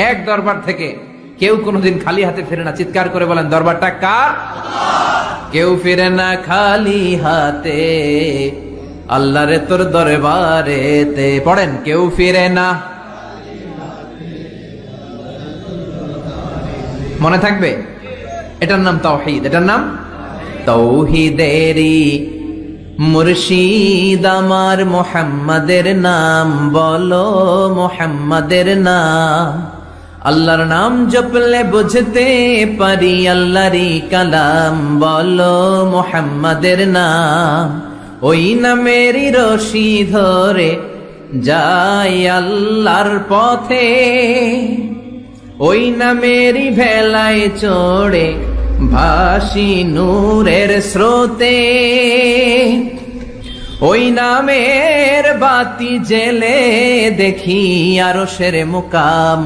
এক দরবার থেকে কেউ কোনোদিন খালি হাতে ফেরে না। চিৎকার করে বলেন, দরবারটা কার? কেউ ফিরে না খালি হাতে, আল্লাহরে তোর দরবারেতে। পড়েন, কেউ ফিরে না। মনে থাকবে? এটার নাম তাওহীদ, এটার নাম তাওহীদেরই মুর্শিদ আমার মুহাম্মাদের নাম বলো, মুহাম্মাদের নাম। আল্লাহর নাম জপলে বুঝতে পারি আল্লাহরই কালাম বলো, মুহাম্মাদের নাম। ওই নামেরই রশি ধরে যাই আল্লাহর পথে, ওই নামেরই ভেলায় চড়ে ভাসি নূরের স্রোতে, ওই নামের বাতি জেলে দেখি আরশের মুকাম।